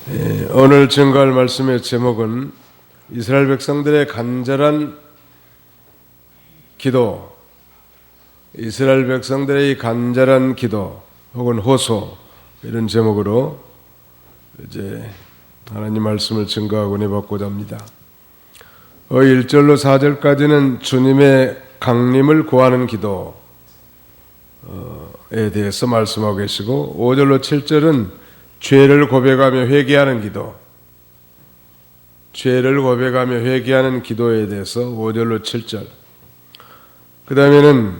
오늘 증거할 말씀의 제목은 이스라엘 백성들의 간절한 기도, 이스라엘 백성들의 간절한 기도 혹은 호소, 이런 제목으로 이제 하나님 말씀을 증거하고 내받고자 합니다. 1절로 4절까지는 주님의 강림을 구하는 기도에 대해서 말씀하고 계시고, 5절로 7절은 죄를 고백하며 회개하는 기도, 죄를 고백하며 회개하는 기도에 대해서 5절로 7절, 그 다음에는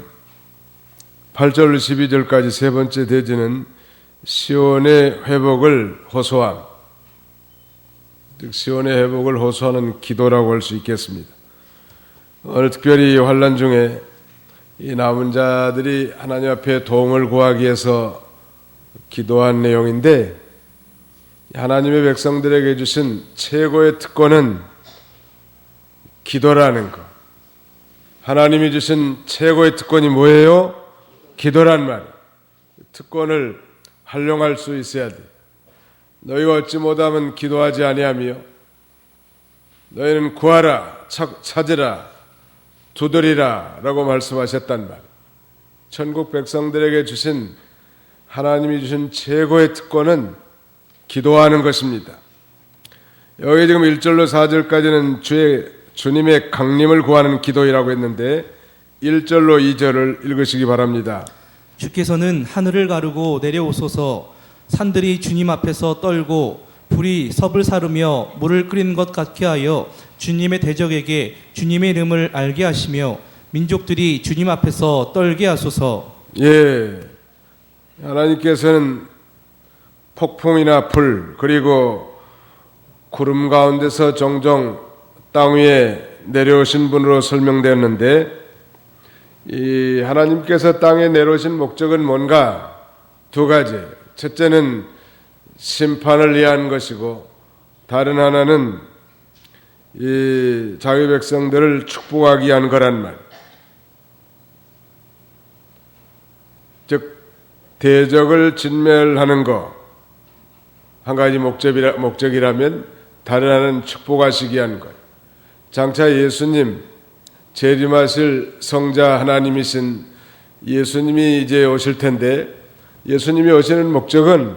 8절로 12절까지 세 번째 대지는 시온의 회복을 호소함, 즉 시온의 회복을 호소하는 기도라고 할 수 있겠습니다. 오늘 특별히 환난 중에 이 남은 자들이 하나님 앞에 도움을 구하기 위해서 기도한 내용인데, 하나님의 백성들에게 주신 최고의 특권은 기도라는 것. 하나님이 주신 최고의 특권이 뭐예요? 기도란 말. 특권을 활용할 수 있어야 돼. 너희가 얻지 못하면 기도하지 아니하며, 너희는 구하라, 찾으라, 두드리라 라고 말씀하셨단 말. 천국 백성들에게 주신, 하나님이 주신 최고의 특권은 기도하는 것입니다. 여기 지금 1절로 4절까지는 주님의 강림을 구하는 기도이라고 했는데, 1절로 2절을 읽으시기 바랍니다. 주께서는 하늘을 가르고 내려오소서. 산들이 주님 앞에서 떨고 불이 섭을 사르며 물을 끓이는 것 같게 하여 주님의 대적에게 주님의 이름을 알게 하시며 민족들이 주님 앞에서 떨게 하소서. 예, 하나님께서는 폭풍이나 불, 그리고 구름 가운데서 종종 땅 위에 내려오신 분으로 설명되었는데, 이 하나님께서 땅에 내려오신 목적은 뭔가? 두 가지. 첫째는 심판을 위한 것이고, 다른 하나는 이 자기 백성들을 축복하기 위한 거란 말. 즉 대적을 진멸하는 거 한 가지 목적이라면, 다른 하나는 축복하시기 위한 것. 장차 예수님, 재림하실 성자 하나님이신 예수님이 이제 오실 텐데, 예수님이 오시는 목적은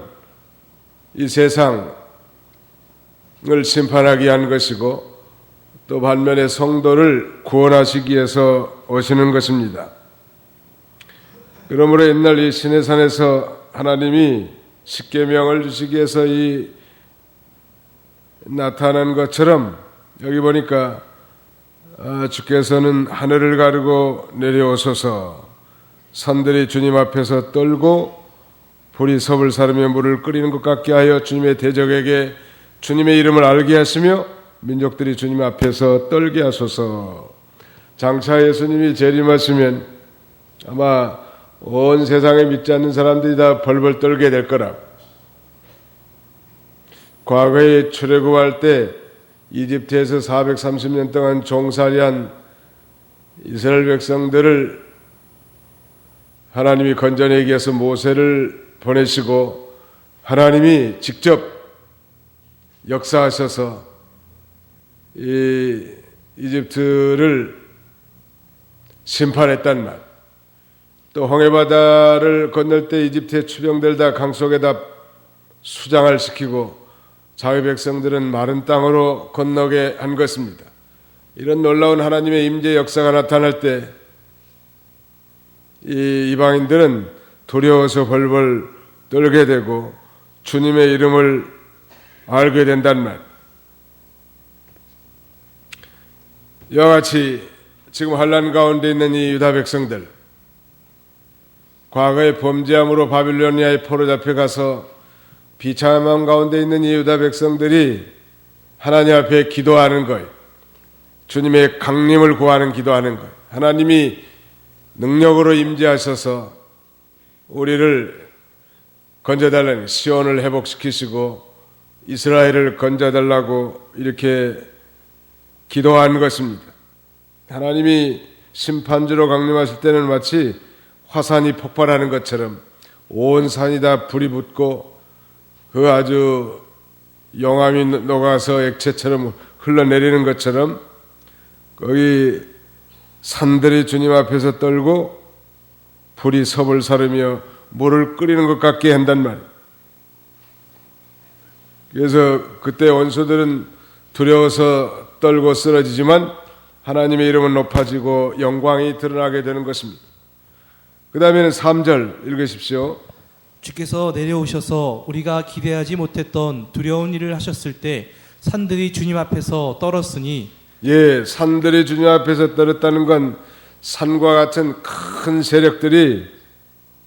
이 세상을 심판하기 위한 것이고, 또 반면에 성도를 구원하시기 위해서 오시는 것입니다. 그러므로 옛날 이 시내산에서 하나님이 십계명을 주시기 위해서 이 나타난 것처럼, 여기 보니까 주께서는 하늘을 가르고 내려오소서. 산들이 주님 앞에서 떨고 불이 섭을 사르며 물을 끓이는 것 같게 하여 주님의 대적에게 주님의 이름을 알게 하시며 민족들이 주님 앞에서 떨게 하소서. 장차 예수님이 재림하시면 아마 온 세상에 믿지 않는 사람들이 다 벌벌 떨게 될 거라. 과거에 출애굽할 때 이집트에서 430년 동안 종살이한 이스라엘 백성들을 하나님이 건져내기 위해서 모세를 보내시고, 하나님이 직접 역사하셔서 이 이집트를 심판했단 말. 또 홍해바다를 건널 때 이집트의 추병들 다 강 속에다 수장을 시키고 자기 백성들은 마른 땅으로 건너게 한 것입니다. 이런 놀라운 하나님의 임재 역사가 나타날 때 이 이방인들은 두려워서 벌벌 떨게 되고 주님의 이름을 알게 된단 말. 이와 같이 지금 환난 가운데 있는 이 유다 백성들, 과거에 범죄함으로 바빌로니아에 포로 잡혀가서 비참함 가운데 있는 이 유다 백성들이 하나님 앞에 기도하는 거예요. 주님의 강림을 구하는 기도하는 거예요. 하나님이 능력으로 임재하셔서 우리를 건져달라는, 시온을 회복시키시고 이스라엘을 건져달라고 이렇게 기도한 것입니다. 하나님이 심판주로 강림하실 때는 마치 화산이 폭발하는 것처럼 온 산이 다 불이 붙고 그 아주 용암이 녹아서 액체처럼 흘러내리는 것처럼 거기 산들이 주님 앞에서 떨고 불이 섭을 사르며 물을 끓이는 것 같게 한단 말이에요. 그래서 그때 원수들은 두려워서 떨고 쓰러지지만 하나님의 이름은 높아지고 영광이 드러나게 되는 것입니다. 그 다음에는 3절 읽으십시오. 주께서 내려오셔서 우리가 기대하지 못했던 두려운 일을 하셨을 때 산들이 주님 앞에서 떨었으니 예, 산들이 주님 앞에서 떨었다는 건 산과 같은 큰 세력들이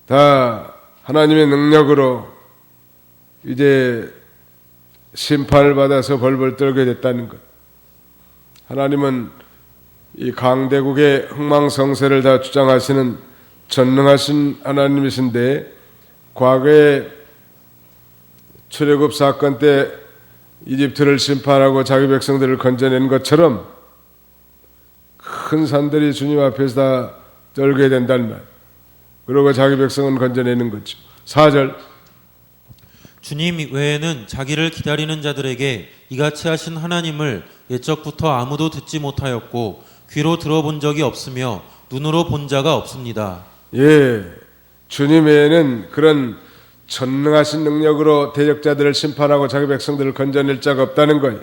다 하나님의 능력으로 이제 심판을 받아서 벌벌 떨게 됐다는 것. 하나님은 이 강대국의 흥망성쇠를 다 주장하시는 전능하신 하나님이신데 과거에 출애굽 사건 때 이집트를 심판하고 자기 백성들을 건져낸 것처럼 큰 산들이 주님 앞에서 다 떨게 된다는 말. 그리고 자기 백성은 건져내는 거죠. 4절. 주님 외에는 자기를 기다리는 자들에게 이같이 하신 하나님을 옛적부터 아무도 듣지 못하였고 귀로 들어본 적이 없으며 눈으로 본 자가 없습니다. 예, 주님 외에는 그런 전능하신 능력으로 대적자들을 심판하고 자기 백성들을 건져낼 자가 없다는 거예요.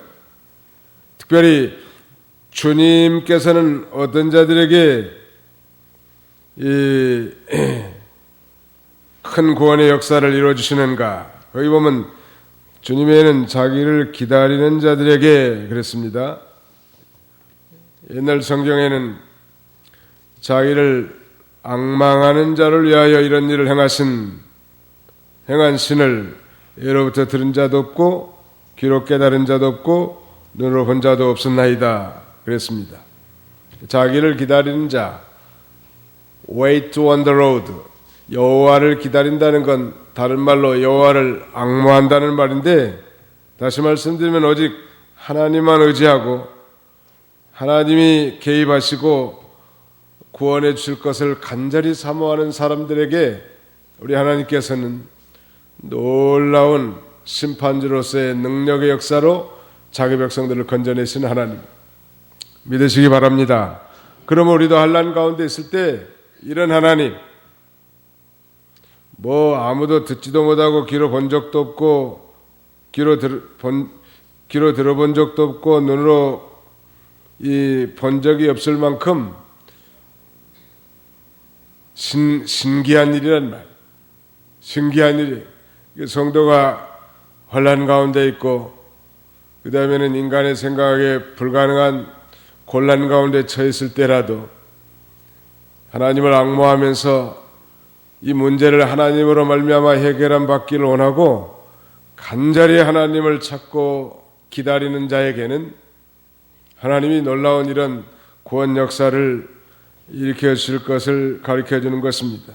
특별히 주님께서는 어떤 자들에게 이 큰 구원의 역사를 이루어주시는가? 거기 보면 주님 외에는 자기를 기다리는 자들에게 그랬습니다. 옛날 성경에는 자기를 앙망하는 자를 위하여 이런 일을 행한 신을 예로부터 들은 자도 없고 귀로 깨달은 자도 없고 눈으로 본 자도 없었나이다 그랬습니다. 자기를 기다리는 자, wait on the road, 여호와를 기다린다는 건 다른 말로 여호와를 앙모한다는 말인데, 다시 말씀드리면 오직 하나님만 의지하고 하나님이 개입하시고 구원해 주실 것을 간절히 사모하는 사람들에게 우리 하나님께서는 놀라운 심판주로서의 능력의 역사로 자기 백성들을 건져내신 하나님 믿으시기 바랍니다. 그러면 우리도 환난 가운데 있을 때 이런 하나님, 뭐 아무도 듣지도 못하고 귀로 본 적도 없고 귀로 들어본 적도 없고 눈으로 본 적이 없을 만큼 신기한 일이란 말, 신기한 일이. 성도가 환난 가운데 있고 그 다음에는 인간의 생각에 불가능한 곤란 가운데 처했을 때라도 하나님을 앙모하면서 이 문제를 하나님으로 말미암아 해결함 받기를 원하고 간절히 하나님을 찾고 기다리는 자에게는 하나님이 놀라운 이런 구원 역사를 일으켜 주실 것을 가르쳐 주는 것입니다.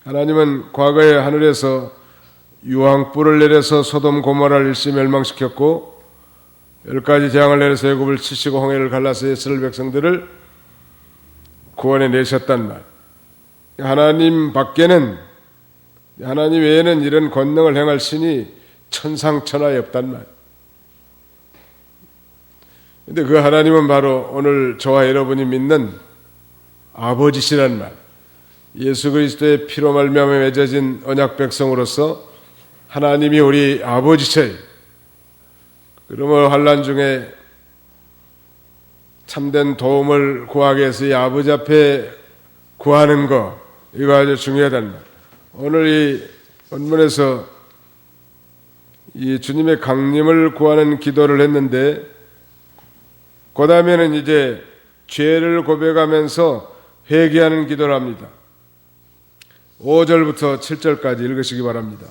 하나님은 과거에 하늘에서 유황불을 내려서 소돔 고모라를 일시 멸망시켰고 10가지 재앙을 내려서 애굽을 치시고 홍해를 갈라서 이스라엘 백성들을 구원해 내셨단 말. 하나님 밖에는, 하나님 외에는 이런 권능을 행할 신이 천상천하에 없단 말. 근데 그 하나님은 바로 오늘 저와 여러분이 믿는 아버지시란 말. 예수 그리스도의 피로 말미암아 맺어진 언약 백성으로서 하나님이 우리 아버지셔요. 그러므로 환난 중에 참된 도움을 구하기 위해서 이 아버지 앞에 구하는 거, 이거 아주 중요하단 말. 오늘 이 본문에서 이 주님의 강림을 구하는 기도를 했는데 그 다음에는 이제 죄를 고백하면서 회개하는 기도를 합니다. 5절부터 7절까지 읽으시기 바랍니다.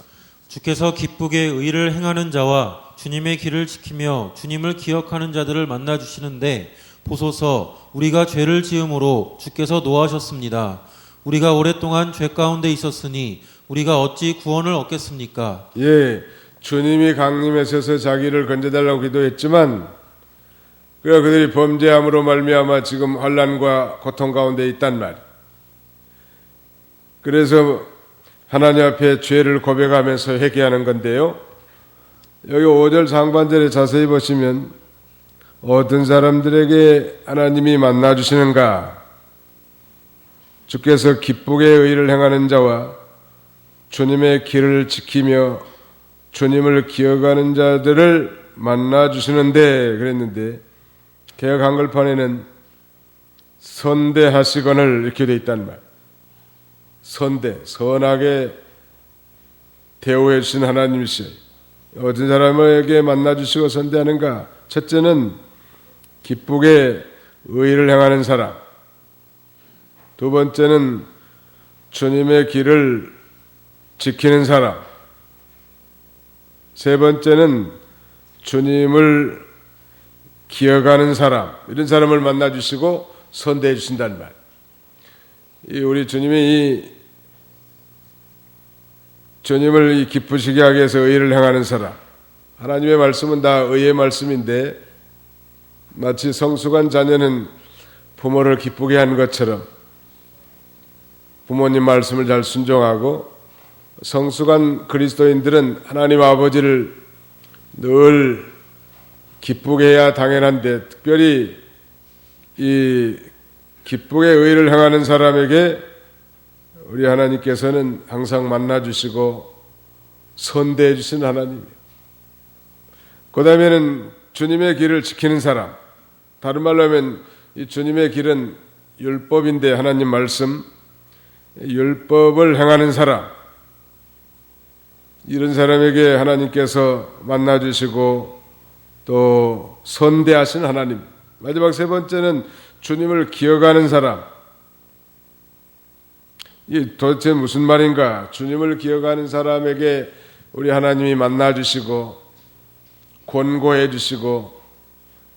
주께서 기쁘게 의를 행하는 자와 주님의 길을 지키며 주님을 기억하는 자들을 만나 주시는데 보소서, 우리가 죄를 지음으로 주께서 노하셨습니다. 우리가 오랫동안 죄 가운데 있었으니 우리가 어찌 구원을 얻겠습니까? 예, 주님이 강림하셔서 자기를 건져달라고 기도했지만 그들이 범죄함으로 말미암아 지금 환난과 고통 가운데 있단 말이에요. 그래서 하나님 앞에 죄를 고백하면서 회개하는 건데요. 여기 5절 상반절에 자세히 보시면 어떤 사람들에게 하나님이 만나 주시는가? 주께서 기쁘게 의를 행하는 자와 주님의 길을 지키며 주님을 기억하는 자들을 만나 주시는데 그랬는데 개역 한글판에는 선대하시거늘 이렇게 돼 있단 말. 선대, 선하게 대우해 주신 하나님이시여. 어떤 사람에게 만나 주시고 선대하는가? 첫째는 기쁘게 의를 행하는 사람. 두 번째는 주님의 길을 지키는 사람. 세 번째는 주님을 기억하는 사람. 이런 사람을 만나 주시고 선대해 주신다는 말. 우리 주님이 주님을 기쁘시게 하기 위해서 의를 행하는 사람. 하나님의 말씀은 다 의의 말씀인데 마치 성숙한 자녀는 부모를 기쁘게 하는 것처럼 부모님 말씀을 잘 순종하고 성숙한 그리스도인들은 하나님 아버지를 늘 기쁘게 해야 당연한데 특별히 이 기쁘게 의를 행하는 사람에게 우리 하나님께서는 항상 만나 주시고 선대해 주신 하나님이에요. 그 다음에는 주님의 길을 지키는 사람. 다른 말로 하면 이 주님의 길은 율법인데 하나님 말씀 율법을 행하는 사람. 이런 사람에게 하나님께서 만나 주시고 또 선대하신 하나님. 마지막 세 번째는 주님을 기억하는 사람. 이 도대체 무슨 말인가? 주님을 기억하는 사람에게 우리 하나님이 만나 주시고 권고해 주시고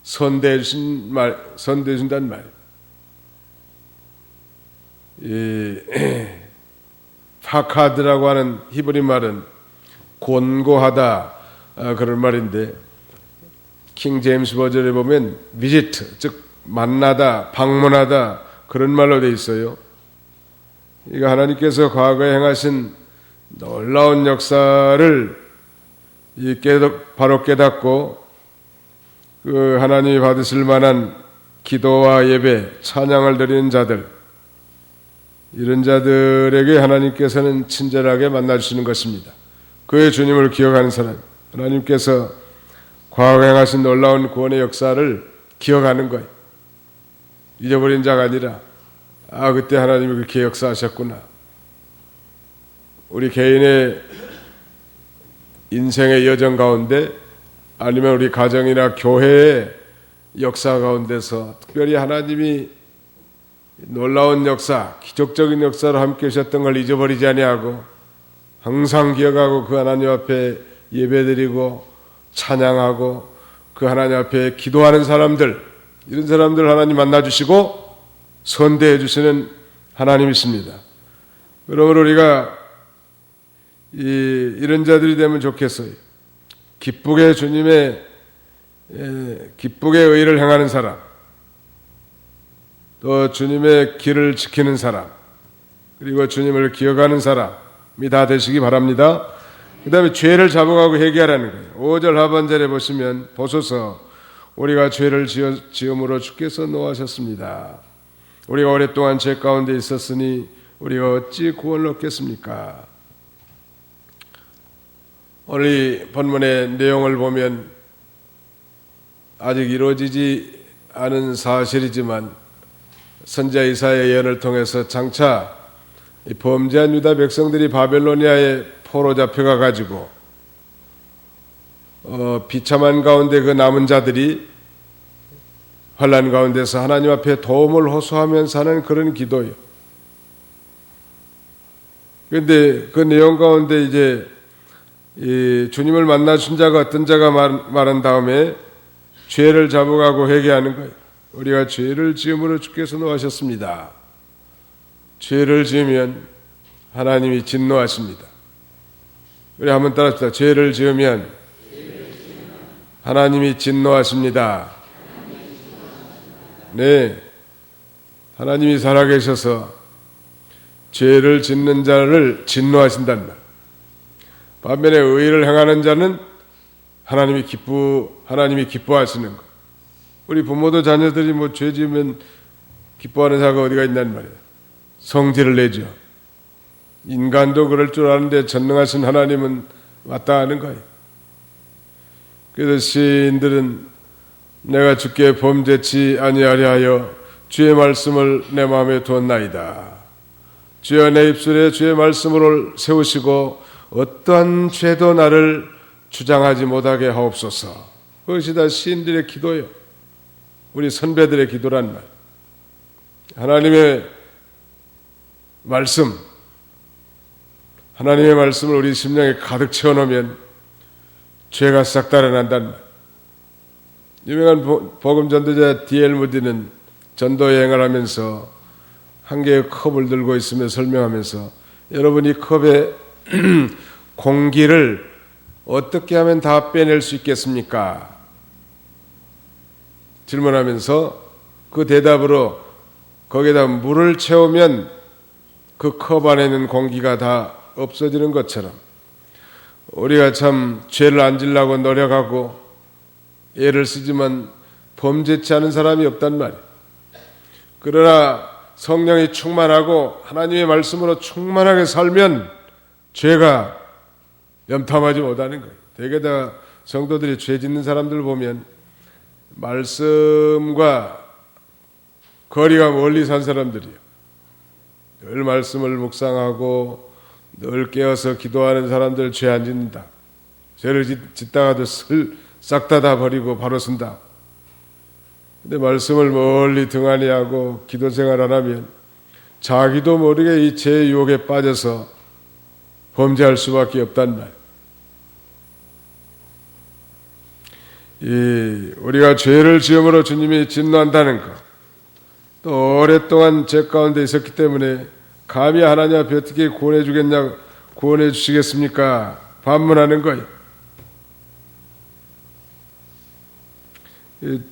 선대해 준다는 말. 이 파카드라고 하는 히브리 말은 권고하다 그런 말인데 킹 제임스 버전에 보면 visit 즉 만나다 방문하다 그런 말로 돼 있어요. 이거 하나님께서 과거에 행하신 놀라운 역사를 바로 깨닫고 그 하나님이 받으실 만한 기도와 예배, 찬양을 드리는 자들 이런 자들에게 하나님께서는 친절하게 만나주시는 것입니다. 그의 주님을 기억하는 사람 하나님께서 과거에 행하신 놀라운 구원의 역사를 기억하는 거예요. 잊어버린 자가 아니라 그때 하나님이 그렇게 역사하셨구나. 우리 개인의 인생의 여정 가운데 아니면 우리 가정이나 교회의 역사 가운데서 특별히 하나님이 놀라운 역사, 기적적인 역사로 함께 하셨던 걸 잊어버리지 아니하고 항상 기억하고 그 하나님 앞에 예배드리고 찬양하고 그 하나님 앞에 기도하는 사람들 이런 사람들 하나님 만나주시고 선대해 주시는 하나님이십니다. 그러므로 우리가 이런 자들이 되면 좋겠어요. 기쁘게 기쁘게 의를 행하는 사람, 또 주님의 길을 지키는 사람, 그리고 주님을 기억하는 사람이 다 되시기 바랍니다. 그 다음에 죄를 잡아가고 회개하라는 거예요. 5절 하반절에 보소서 우리가 죄를 지음으로 주께서 노하셨습니다. 우리가 오랫동안 죄 가운데 있었으니 우리가 어찌 구원을 얻겠습니까? 오늘 이 본문의 내용을 보면 아직 이루어지지 않은 사실이지만 선지자 이사야의 예언을 통해서 장차 범죄한 유다 백성들이 바벨로니아에 포로 잡혀가 가지고 비참한 가운데 그 남은 자들이 환난 가운데서 하나님 앞에 도움을 호소하면서 하는 그런 기도예요. 그런데 그 내용 가운데 이제 이 주님을 만나신 자가 어떤 자가 말한 다음에 죄를 잡아가고 회개하는 거예요. 우리가 죄를 지음으로 주께서 노하셨습니다. 죄를 지으면 하나님이 진노하십니다. 우리 한번 따라합시다. 죄를 지으면 하나님이 진노하십니다. 네, 하나님이 살아계셔서 죄를 짓는 자를 진노하신단 말. 반면에 의를 행하는 자는 하나님이 기뻐하시는 것. 우리 부모도 자녀들이 뭐 죄 지으면 기뻐하는 사가 어디가 있단 말이에요. 성질을 내죠. 인간도 그럴 줄 아는데 전능하신 하나님은 왔다 하는 거예요. 그래서 시인들은 내가 주께 범죄치 아니하려 하여 주의 말씀을 내 마음에 두었나이다. 주여 내 입술에 주의 말씀을 세우시고 어떠한 죄도 나를 주장하지 못하게 하옵소서. 그것이 다 시인들의 기도예요. 우리 선배들의 기도란 말. 하나님의 말씀을 우리 심령에 가득 채워놓으면 죄가 싹 달아난단 말. 유명한 복음 전도자 D.L. 무디는 전도 여행을 하면서 한 개의 컵을 들고 있으며 설명하면서 여러분 이 컵에 공기를 어떻게 하면 다 빼낼 수 있겠습니까? 질문하면서 그 대답으로 거기에다 물을 채우면 그 컵 안에 있는 공기가 다 없어지는 것처럼 우리가 참 죄를 안 지려고 노력하고 애를 쓰지만 범죄치 않은 사람이 없단 말이에요. 그러나 성령이 충만하고 하나님의 말씀으로 충만하게 살면 죄가 염탐하지 못하는 거예요. 대개 다 성도들이 죄 짓는 사람들 보면 말씀과 거리가 멀리 산 사람들이에요. 늘 말씀을 묵상하고 늘 깨어서 기도하는 사람들 죄 안 짓는다. 죄를 짓다가도 싹 다 버리고 바로 쓴다. 근데 말씀을 멀리 등한히 하고 기도 생활 안 하면 자기도 모르게 이 죄의 유혹에 빠져서 범죄할 수밖에 없단 말. 우리가 죄를 지음으로 주님이 진노한다는 것, 또 오랫동안 죄 가운데 있었기 때문에 감히 하나님 앞에 어떻게 구원해 주시겠습니까? 반문하는 거예요.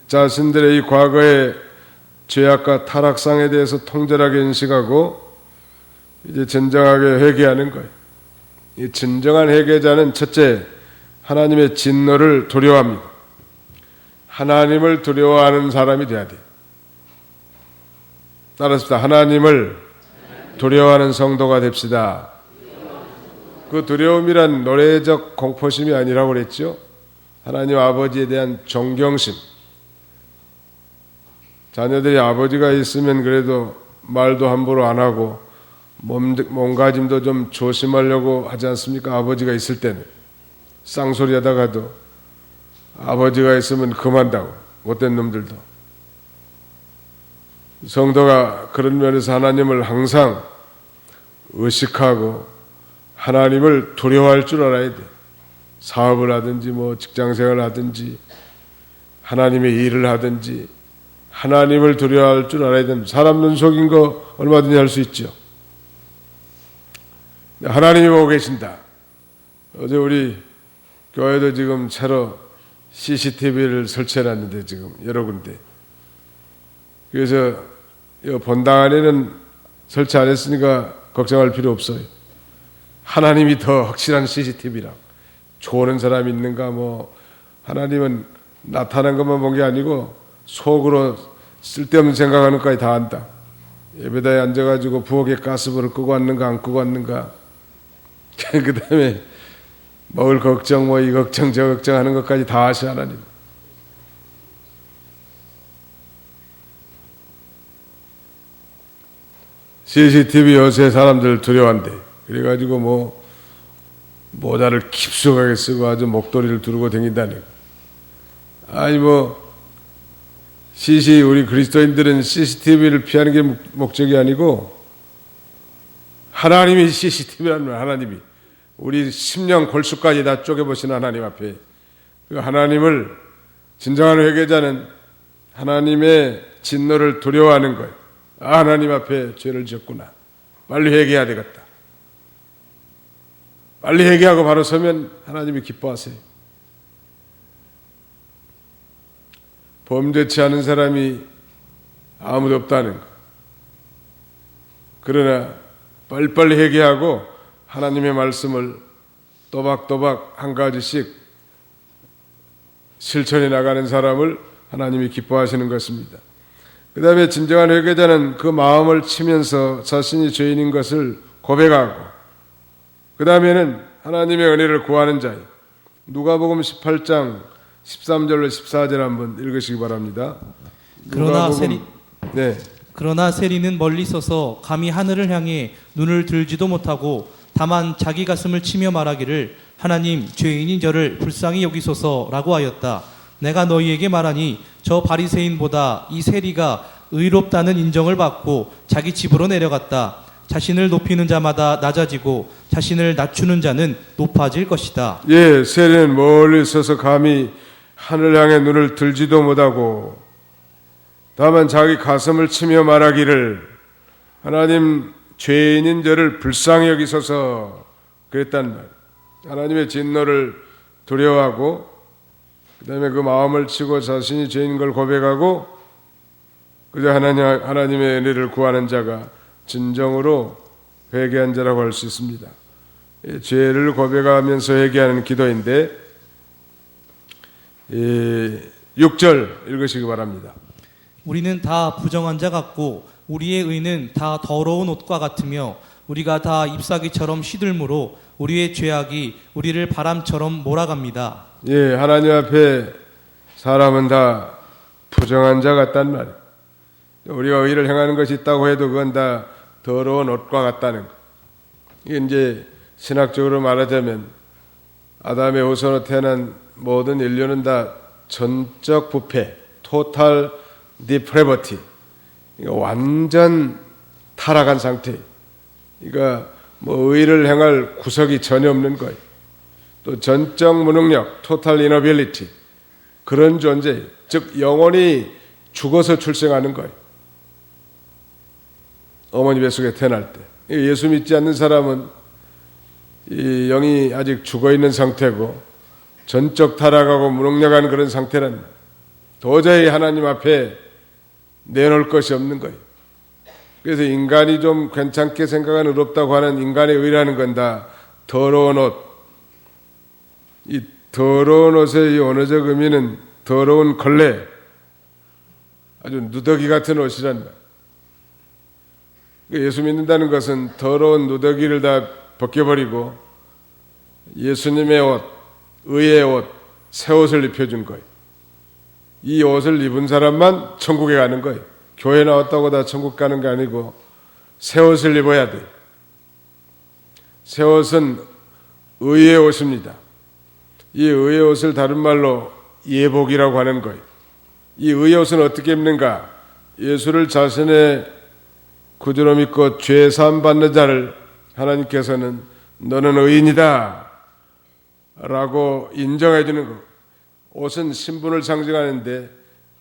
자신들의 이 과거의 죄악과 타락상에 대해서 통절하게 인식하고 이제 진정하게 회개하는 거예요. 이 진정한 회개자는 첫째, 하나님의 진노를 두려워합니다. 하나님을 두려워하는 사람이 돼야 돼요. 따라서 하나님을 두려워하는 성도가 됩시다. 그 두려움이란 노래적 공포심이 아니라고 그랬죠. 하나님 아버지에 대한 존경심. 자녀들이 아버지가 있으면 그래도 말도 함부로 안 하고 몸가짐도 좀 조심하려고 하지 않습니까? 아버지가 있을 때는 쌍소리 하다가도 아버지가 있으면 그만다고, 못된 놈들도. 성도가 그런 면에서 하나님을 항상 의식하고 하나님을 두려워할 줄 알아야 돼. 사업을 하든지 뭐 직장생활을 하든지 하나님의 일을 하든지 하나님을 두려워할 줄 알아야 됩니다. 사람 눈 속인 거 얼마든지 할 수 있죠. 하나님이 보고 계신다. 어제 우리 교회도 지금 새로 CCTV를 설치해놨는데 지금 여러 군데. 그래서 본당 안에는 설치 안 했으니까 걱정할 필요 없어요. 하나님이 더 확실한 CCTV라. 조는 사람이 있는가 뭐 하나님은 나타난 것만 본 게 아니고 속으로 쓸데없는 생각하는 것까지 다 안다. 예배당에 앉아가지고 부엌에 가스불을 끄고 왔는가 안 끄고 왔는가 그 다음에 먹을 걱정 뭐 이 걱정 저 걱정 하는 것까지 다 아셔 하나님. CCTV 요새 사람들 두려워한대. 그래가지고 뭐 모자를 깊숙하게 쓰고 아주 목도리를 두르고 다닌다네. 아니 뭐 우리 그리스도인들은 CCTV를 피하는 게 목적이 아니고 하나님이 CCTV라는 말. 하나님이 우리 심령 골수까지 다 쪼개보시는 하나님 앞에 그 하나님을 진정한 회개자는 하나님의 진노를 두려워하는 거예요. 아, 하나님 앞에 죄를 지었구나. 빨리 회개해야 되겠다. 빨리 회개하고 바로 서면 하나님이 기뻐하세요. 범죄치 않은 사람이 아무도 없다는 것. 그러나 빨리빨리 회개하고 하나님의 말씀을 또박또박 한 가지씩 실천해 나가는 사람을 하나님이 기뻐하시는 것입니다. 그 다음에 진정한 회개자는 그 마음을 치면서 자신이 죄인인 것을 고백하고, 그 다음에는 하나님의 은혜를 구하는 자예요. 누가복음 18장 13절로 14절 한번 읽으시기 바랍니다. 그러나 세리는 멀리 서서 감히 하늘을 향해 눈을 들지도 못하고 다만 자기 가슴을 치며 말하기를 하나님, 죄인인 저를 불쌍히 여기소서라고 하였다. 내가 너희에게 말하니 저 바리새인보다 이 세리가 의롭다는 인정을 받고 자기 집으로 내려갔다. 자신을 높이는 자마다 낮아지고 자신을 낮추는 자는 높아질 것이다. 예, 세리는 멀리 서서 감히 하늘 향해 눈을 들지도 못하고 다만 자기 가슴을 치며 말하기를 하나님, 죄인인 저를 불쌍히 여기소서 그랬단 말. 하나님의 진노를 두려워하고 그 다음에 그 마음을 치고 자신이 죄인인 걸 고백하고 그저 하나님의 은혜를 구하는 자가 진정으로 회개한 자라고 할 수 있습니다. 죄를 고백하면서 회개하는 기도인데 6절 읽으시기 바랍니다. 우리는 다 부정한 자 같고 우리의 의는 다 더러운 옷과 같으며 우리가 다 잎사귀처럼 시들므로 우리의 죄악이 우리를 바람처럼 몰아갑니다. 예, 하나님 앞에 사람은 다 부정한 자 같단 말이에요. 우리가 의를 행하는 것이 있다고 해도 그건 다 더러운 옷과 같다는 거. 이게 이제 신학적으로 말하자면 아담의 후손으로 태어난 모든 인류는 다 전적 부패, 토탈 디프레버티, 완전 타락한 상태. 그러니까 뭐 의를 행할 구석이 전혀 없는 거예요. 또 전적 무능력, 토탈 이너빌리티, 그런 존재, 즉 영혼이 죽어서 출생하는 거예요. 어머니 뱃속에 태어날 때. 예수 믿지 않는 사람은 이 영이 아직 죽어있는 상태고 전적 타락하고 무능력한 그런 상태란 도저히 하나님 앞에 내놓을 것이 없는 거예요. 그래서 인간이 좀 괜찮게 생각하는 의롭다고 하는 인간의 의라는 건 다 더러운 옷. 이 더러운 옷의 이 언어적 의미는 더러운 걸레, 아주 누더기 같은 옷이란 말. 예수 믿는다는 것은 더러운 누더기를 다 벗겨버리고 예수님의 옷, 의의 옷, 새 옷을 입혀준 거예요. 이 옷을 입은 사람만 천국에 가는 거예요. 교회 나왔다고 다 천국 가는 게 아니고 새 옷을 입어야 돼요. 새 옷은 의의 옷입니다. 이 의의 옷을 다른 말로 예복이라고 하는 거예요. 이 의의 옷은 어떻게 입는가? 예수를 자신의 구주로 믿고 죄 사함 받는 자를 하나님께서는 너는 의인이다 라고 인정해 주는 거. 옷은 신분을 상징하는데,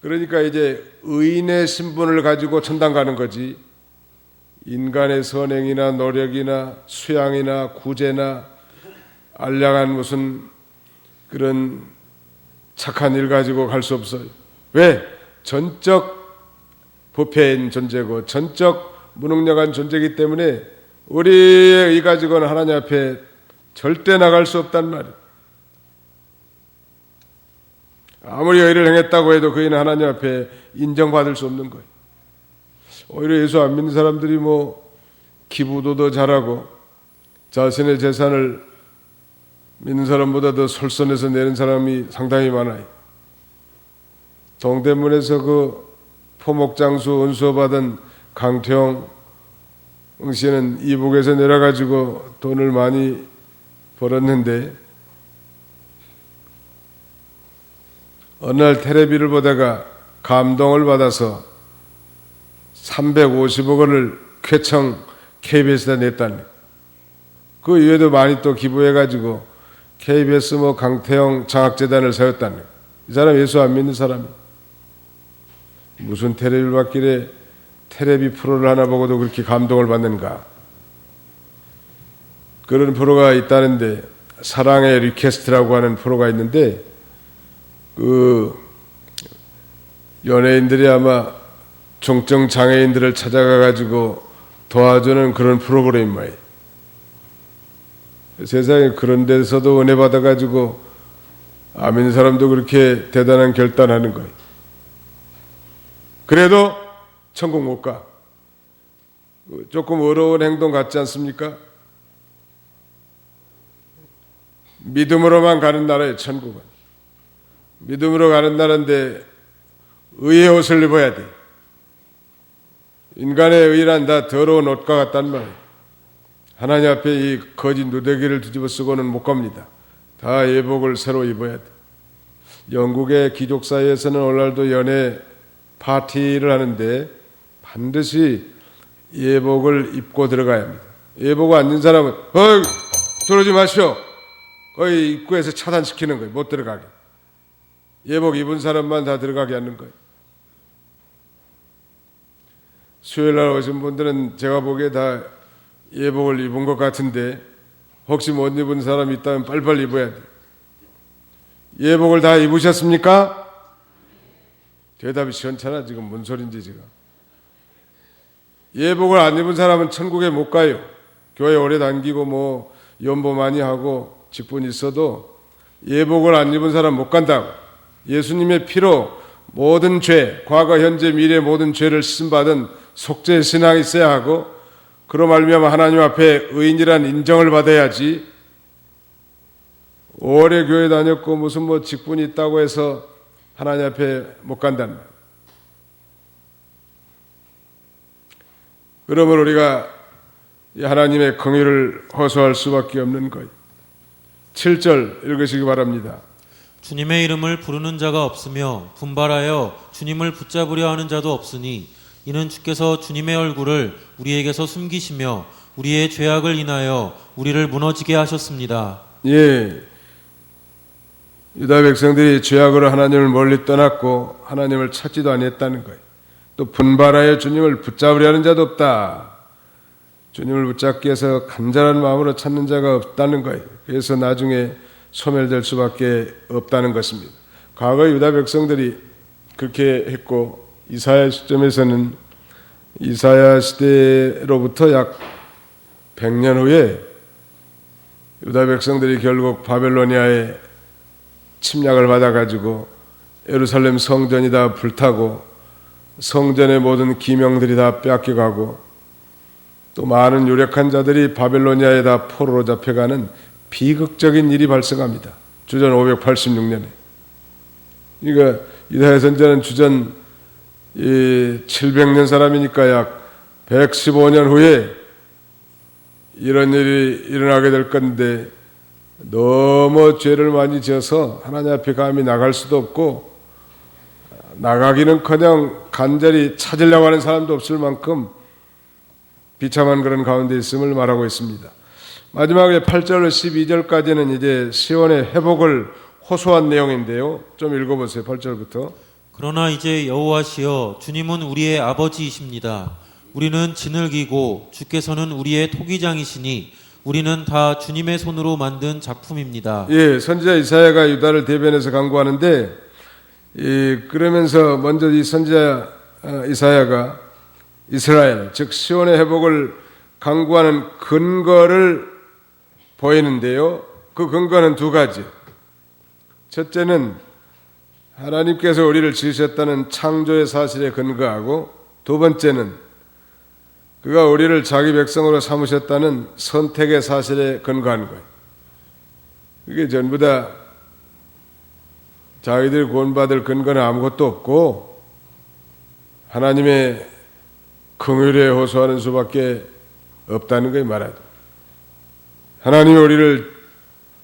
그러니까 이제 의인의 신분을 가지고 천당 가는 거지, 인간의 선행이나 노력이나 수양이나 구제나 알량한 무슨 그런 착한 일 가지고 갈 수 없어요. 왜? 전적 부패인 존재고 전적 무능력한 존재이기 때문에 우리의 의 가지고는 하나님 앞에 절대 나갈 수 없단 말이에요. 아무리 의를 행했다고 해도 그이는 하나님 앞에 인정받을 수 없는 거예요. 오히려 예수 안 믿는 사람들이 뭐 기부도 더 잘하고 자신의 재산을 믿는 사람보다 더 솔선해서 내는 사람이 상당히 많아요. 동대문에서 그 포목장수 은수 받은 강태용 씨는 이북에서 내려가지고 돈을 많이 벌었는데 어느 날 텔레비를 보다가 감동을 받아서 350억 원을 쾌청 KBS에다 냈다는, 그 이외에도 많이 또 기부해가지고 KBS 뭐 강태영 장학재단을 세웠다는. 이 사람 예수 안 믿는 사람이 무슨 텔레비를 받길래 텔레비 프로를 하나 보고도 그렇게 감동을 받는가. 그런 프로가 있다는데, 사랑의 리퀘스트라고 하는 프로가 있는데, 그 연예인들이 아마 중증 장애인들을 찾아가 가지고 도와주는 그런 프로그램 말이에요. 세상에 그런 데서도 은혜 받아 가지고 아멘 사람도 그렇게 대단한 결단하는 거예요. 그래도 천국 못 가. 조금 어려운 행동 같지 않습니까? 믿음으로만 가는 나라예요, 천국은. 믿음으로 가는 나라인데 의의 옷을 입어야 돼. 인간의 의란 다 더러운 옷과 같단 말이에요. 하나님 앞에 이 거짓 누더기를 뒤집어 쓰고는 못 갑니다. 다 예복을 새로 입어야 돼. 영국의 귀족사회에서는 오늘날도 연애 파티를 하는데 반드시 예복을 입고 들어가야 합니다. 예복 안 입는 사람은 들어오지 마시오. 거의 입구에서 차단시키는 거예요. 못 들어가게. 예복 입은 사람만 다 들어가게 하는 거예요. 수요일날 오신 분들은 제가 보기에 다 예복을 입은 것 같은데 혹시 못 입은 사람이 있다면 빨리빨리 입어야 돼. 예복을 다 입으셨습니까? 대답이 시원찮아. 지금 뭔 소린지 지금. 예복을 안 입은 사람은 천국에 못 가요. 교회 오래 다니고 뭐 연보 많이 하고 직분 있어도 예복을 안 입은 사람 못 간다고. 예수님의 피로 모든 죄, 과거, 현재, 미래 모든 죄를 씻음받은 속죄 신앙이 있어야 하고 그로 말미암아 하나님 앞에 의인이란 인정을 받아야지. 오래 교회 다녔고 무슨 뭐 직분이 있다고 해서 하나님 앞에 못 간다는 말. 그러면 우리가 하나님의 긍휼을 호소할 수밖에 없는 거예요. 7절 읽으시기 바랍니다. 주님의 이름을 부르는 자가 없으며 분발하여 주님을 붙잡으려 하는 자도 없으니 이는 주께서 주님의 얼굴을 우리에게서 숨기시며 우리의 죄악을 인하여 우리를 무너지게 하셨습니다. 예, 유다 백성들이 죄악으로 하나님을 멀리 떠났고 하나님을 찾지도 아니했다는 거예요. 또 분발하여 주님을 붙잡으려 하는 자도 없다. 주님을 붙잡기 위해서 간절한 마음으로 찾는 자가 없다는 거예요. 그래서 나중에 소멸될 수밖에 없다는 것입니다. 과거 유다 백성들이 그렇게 했고 이사야 시점에서는 이사야 시대로부터 약 100년 후에 유다 백성들이 결국 바벨로니아에 침략을 받아가지고 예루살렘 성전이 다 불타고 성전의 모든 기명들이 다 빼앗겨가고 또 많은 유력한 자들이 바벨로니아에 다 포로로 잡혀가는 비극적인 일이 발생합니다. 주전 586년에. 그러니까 이사야 선지자는 주전 700년 사람이니까 약 115년 후에 이런 일이 일어나게 될 건데 너무 죄를 많이 지어서 하나님 앞에 감히 나갈 수도 없고 나가기는커녕 간절히 찾으려고 하는 사람도 없을 만큼 비참한 그런 가운데 있음을 말하고 있습니다. 마지막에 8절 12절까지는 이제 시온의 회복을 호소한 내용인데요. 좀 읽어보세요. 8절부터. 그러나 이제 여호와시여 주님은 우리의 아버지이십니다. 우리는 진흙이고 주께서는 우리의 토기장이시니 우리는 다 주님의 손으로 만든 작품입니다. 예, 선지자 이사야가 유다를 대변해서 강구하는데 그러면서 먼저 이 선지자 이사야가 이스라엘 즉 시온의 회복을 강구하는 근거를 보이는데요. 그 근거는 두 가지. 첫째는 하나님께서 우리를 지으셨다는 창조의 사실에 근거하고 두 번째는 그가 우리를 자기 백성으로 삼으셨다는 선택의 사실에 근거하는 거예요. 그게 전부 다 자기들 구원받을 근거는 아무것도 없고 하나님의 긍휼에 호소하는 수밖에 없다는 거예요. 말하죠. 하나님이 우리를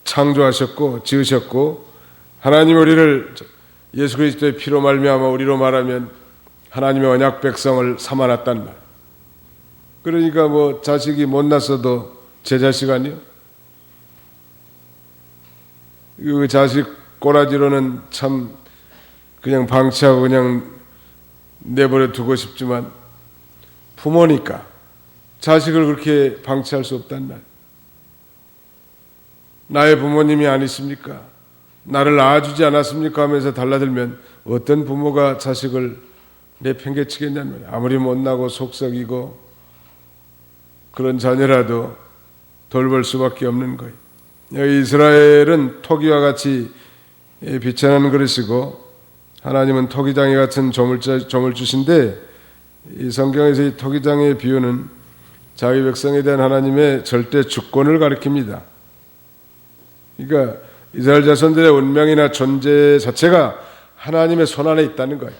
창조하셨고 지으셨고 하나님이 우리를 예수 그리스도의 피로 말미암아 우리로 말하면 하나님의 언약 백성을 삼아놨단 말. 그러니까 뭐 자식이 못 낳았어도 제 자식 아니요? 그 자식 꼬라지로는 참 그냥 방치하고 그냥 내버려 두고 싶지만 부모니까 자식을 그렇게 방치할 수 없단 말. 나의 부모님이 아니십니까? 나를 낳아주지 않았습니까? 하면서 달라들면 어떤 부모가 자식을 내팽개치겠냐는 말이에요. 아무리 못나고 속썩이고 그런 자녀라도 돌볼 수밖에 없는 거예요. 여기 이스라엘은 토기와 같이 비천한 그릇이고 하나님은 토기장이 같은 조물주신데 이 성경에서 이 토기장의 비유는 자기 백성에 대한 하나님의 절대 주권을 가리킵니다. 그러니까 이스라엘 자손들의 운명이나 존재 자체가 하나님의 손안에 있다는 거예요.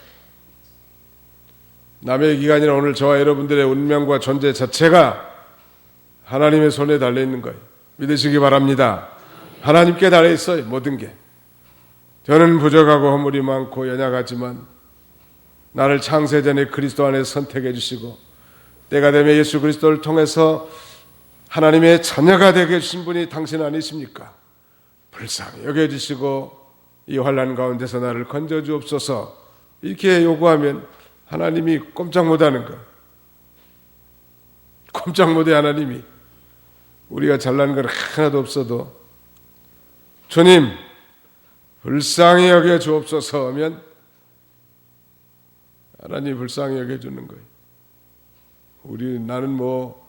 남의 기간이나 오늘 저와 여러분들의 운명과 존재 자체가 하나님의 손에 달려있는 거예요. 믿으시기 바랍니다. 하나님께 달려있어요. 모든 게. 저는 부족하고 허물이 많고 연약하지만 나를 창세전에 그리스도 안에 선택해 주시고 때가 되면 예수 그리스도를 통해서 하나님의 자녀가 되게 해주신 분이 당신 아니십니까? 불쌍히 여겨주시고 이 환난 가운데서 나를 건져 주옵소서 이렇게 요구하면 하나님이 꼼짝 못하는 거예요. 꼼짝 못해. 하나님이 우리가 잘난 건 하나도 없어도 주님 불쌍히 여겨 주옵소서 하면 하나님이 불쌍히 여겨 주는 거예요. 나는 뭐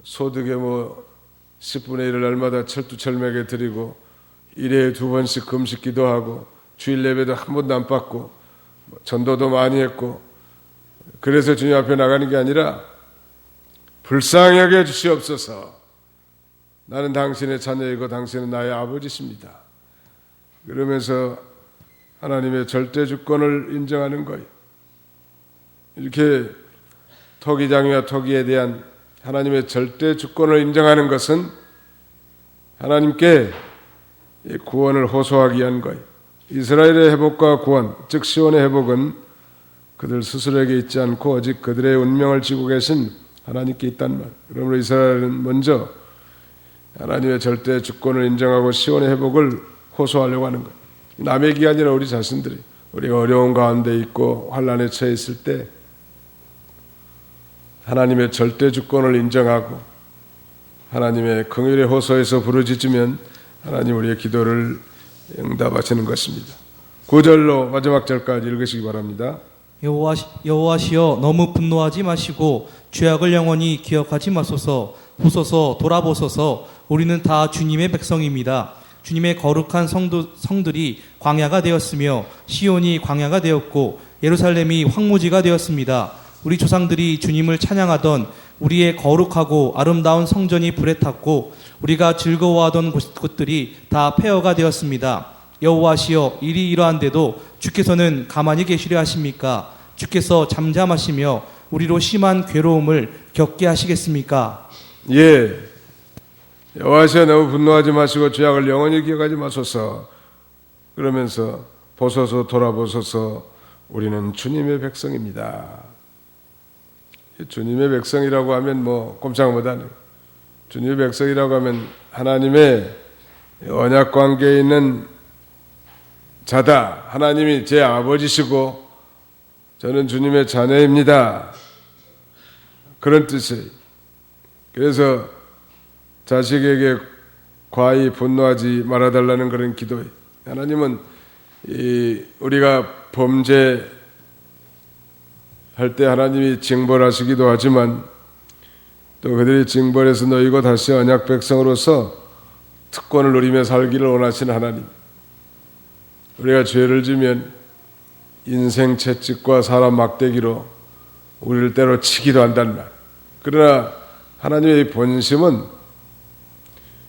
소득의 10분의 1을 날마다 철두철미하게 드리고 1회에 2번씩 금식 기도하고 주일 예배도 한 번도 안 받고 전도도 많이 했고 그래서 주님 앞에 나가는 게 아니라 불쌍히 여겨 주시옵소서. 나는 당신의 자녀이고 당신은 나의 아버지십니다. 그러면서 하나님의 절대 주권을 인정하는 거예요. 이렇게 토기장이와 토기에 대한 하나님의 절대 주권을 인정하는 것은 하나님께 구원을 호소하기 위한 거예요. 이스라엘의 회복과 구원, 즉 시온의 회복은 그들 스스로에게 있지 않고 오직 그들의 운명을 지고 계신 하나님께 있단 말. 그러므로 이스라엘은 먼저 하나님의 절대 주권을 인정하고 시온의 회복을 호소하려고 하는 거예요. 남의 기한이라 우리 자신들이 우리가 어려운 가운데 있고 환난에 처해 있을 때 하나님의 절대 주권을 인정하고 하나님의 긍휼의 호소에서 부르짖으면 하나님 우리의 기도를 응답하시는 것입니다. 9절로 마지막 절까지 읽으시기 바랍니다. 여호와시여 너무 분노하지 마시고 죄악을 영원히 기억하지 마소서. 보소서 돌아보소서. 우리는 다 주님의 백성입니다. 주님의 거룩한 성들이 광야가 되었으며 시온이 광야가 되었고 예루살렘이 황무지가 되었습니다. 우리 조상들이 주님을 찬양하던 우리의 거룩하고 아름다운 성전이 불에 탔고 우리가 즐거워하던 곳들이 다 폐허가 되었습니다. 여호와시여 일이 이러한데도 주께서는 가만히 계시려 하십니까? 주께서 잠잠하시며 우리로 심한 괴로움을 겪게 하시겠습니까? 예, 여호와시여 너무 분노하지 마시고 죄악을 영원히 기억하지 마소서. 그러면서 보소서 돌아보소서. 우리는 주님의 백성입니다. 주님의 백성이라고 하면 꼼짝 못하네. 주님의 백성이라고 하면 하나님의 언약 관계에 있는 자다. 하나님이 제 아버지시고 저는 주님의 자녀입니다. 그런 뜻이에요. 그래서 자식에게 과히 분노하지 말아달라는 그런 기도예요. 하나님은 우리가 범죄할 때 하나님이 징벌하시기도 하지만 또 그들이 징벌에서 놓이고 다시 언약 백성으로서 특권을 누리며 살기를 원하시는 하나님. 우리가 죄를 지면 인생 채찍과 사람 막대기로 우리를 때로 치기도 한단 말. 그러나 하나님의 본심은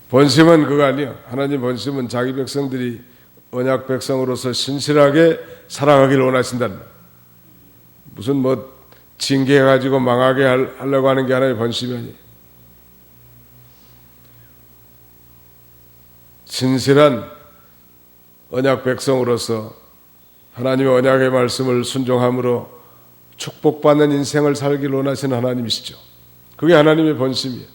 그거 아니에요. 하나님 본심은 자기 백성들이 언약 백성으로서 신실하게 살아가기를 원하신단 말. 무슨 징계해가지고 망하게 하려고 하는 게 하나님의 본심이 아니에요. 신실한 언약 백성으로서 하나님의 언약의 말씀을 순종함으로 축복받는 인생을 살기를 원하시는 하나님이시죠. 그게 하나님의 본심이에요.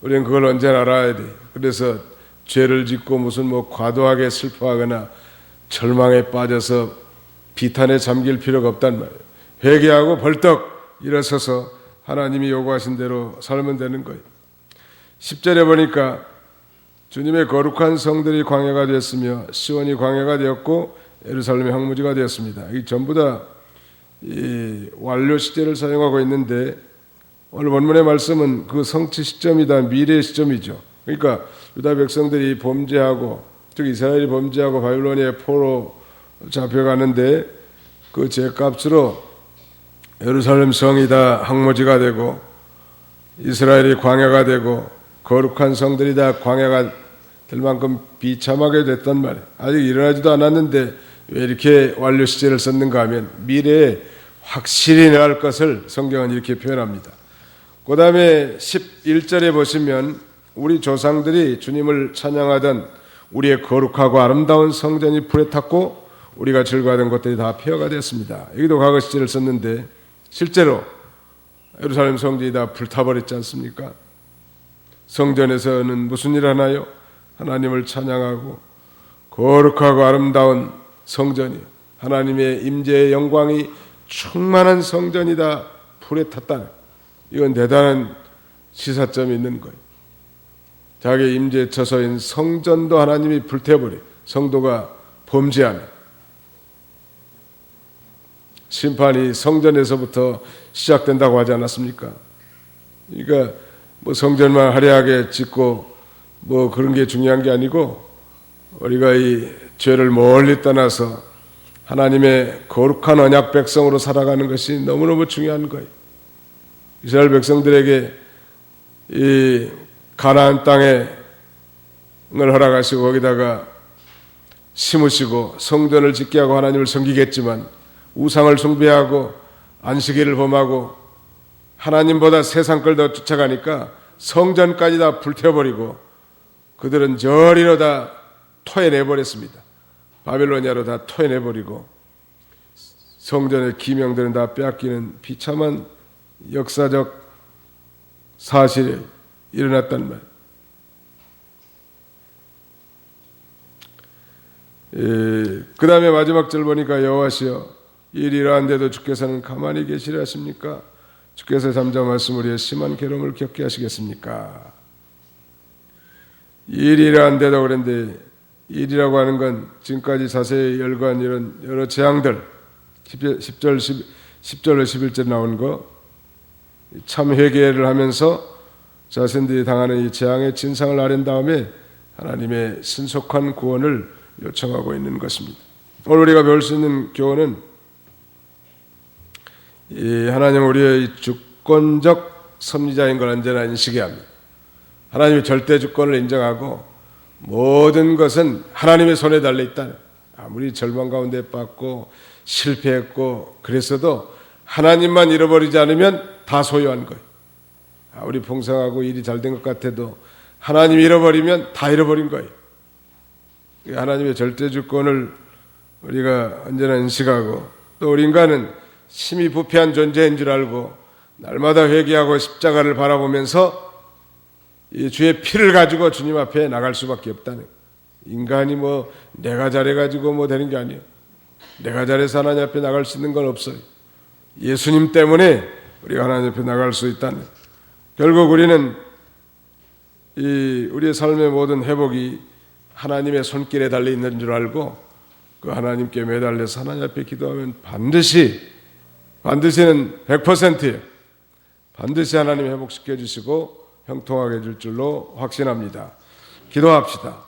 우리는 그걸 언제나 알아야 돼요. 그래서 죄를 짓고 무슨 과도하게 슬퍼하거나 절망에 빠져서 비탄에 잠길 필요가 없단 말이에요. 회개하고 벌떡 일어서서 하나님이 요구하신 대로 살면 되는 거예요. 10절에 보니까 주님의 거룩한 성들이 광야가 되었으며 시온이 광야가 되었고 예루살렘이 황무지가 되었습니다. 이 전부 다 이 완료 시제를 사용하고 있는데 오늘 본문의 말씀은 그 성취 시점이다. 미래 시점이죠. 그러니까 유다 백성들이 범죄하고 즉 이스라엘이 범죄하고 바빌로니아의 포로 잡혀가는데 그 죄값으로 예루살렘 성이 다 항모지가 되고 이스라엘이 광야가 되고 거룩한 성들이 다 광야가 될 만큼 비참하게 됐단 말이에요. 아직 일어나지도 않았는데 왜 이렇게 완료 시제를 썼는가 하면 미래에 확실히 나을 것을 성경은 이렇게 표현합니다. 그 다음에 11절에 보시면 우리 조상들이 주님을 찬양하던 우리의 거룩하고 아름다운 성전이 불에 탔고 우리가 즐거워하던 것들이 다 폐허가 되었습니다. 여기도 과거 시제를 썼는데 실제로 예루살렘 성전이 다 불타버렸지 않습니까? 성전에서는 무슨 일 하나요? 하나님을 찬양하고 거룩하고 아름다운 성전이 하나님의 임재의 영광이 충만한 성전이 다 불에 탔다는, 이건 대단한 시사점이 있는 거예요. 자기 임재 처소인 성전도 하나님이 불태워버려. 성도가 범죄하면 심판이 성전에서부터 시작된다고 하지 않았습니까? 그러니까 뭐 성전만 화려하게 짓고 뭐 그런 게 중요한 게 아니고 우리가 이 죄를 멀리 떠나서 하나님의 거룩한 언약 백성으로 살아가는 것이 너무너무 중요한 거예요. 이스라엘 백성들에게 이 가나안 땅에 을 허락하시고 거기다가 심으시고 성전을 짓게 하고 하나님을 섬기겠지만 우상을 숭배하고 안식일을 범하고 하나님보다 세상 걸 더 쫓아가니까 성전까지 다 불태워버리고 그들은 저리로 다 토해내버렸습니다. 바빌로니아로 다 토해내버리고 성전의 기명들은 다 빼앗기는 비참한 역사적 사실이 일어났단 말이에요. 그 다음에 마지막 절 보니까 여호와시여 일이 이러한데도 주께서는 가만히 계시려 하십니까? 주께서 잠잠하심 우리의 심한 괴로움을 겪게 하시겠습니까? 일이 이러한데도 그런데 일이라고 하는 건 지금까지 자세히 열거한 이런 여러 재앙들 10절로 11절 나온 거 참 회개를 하면서 자신들이 당하는 이 재앙의 진상을 아는 다음에 하나님의 신속한 구원을 요청하고 있는 것입니다. 오늘 우리가 배울 수 있는 교훈은 이 하나님 우리의 주권적 섭리자인 걸 언제나 인식해야 합니다. 하나님의 절대 주권을 인정하고 모든 것은 하나님의 손에 달려있다. 아무리 절망 가운데 빠졌고 실패했고 그랬어도 하나님만 잃어버리지 않으면 다 소유한 거예요. 아무리 풍성하고 일이 잘 된 것 같아도 하나님 잃어버리면 다 잃어버린 거예요. 하나님의 절대 주권을 우리가 언제나 인식하고 또 우리 인간은 심히 부패한 존재인 줄 알고 날마다 회개하고 십자가를 바라보면서 이 주의 피를 가지고 주님 앞에 나갈 수밖에 없다는, 인간이 뭐 내가 잘해가지고 뭐 되는 게 아니에요. 내가 잘해서 하나님 앞에 나갈 수 있는 건 없어요. 예수님 때문에 우리가 하나님 앞에 나갈 수 있다는, 결국 우리는 이 우리의 삶의 모든 회복이 하나님의 손길에 달려 있는 줄 알고 그 하나님께 매달려서 하나님 앞에 기도하면 반드시는 100%예요. 반드시 하나님 회복시켜 주시고 형통하게 해줄 줄로 확신합니다. 기도합시다.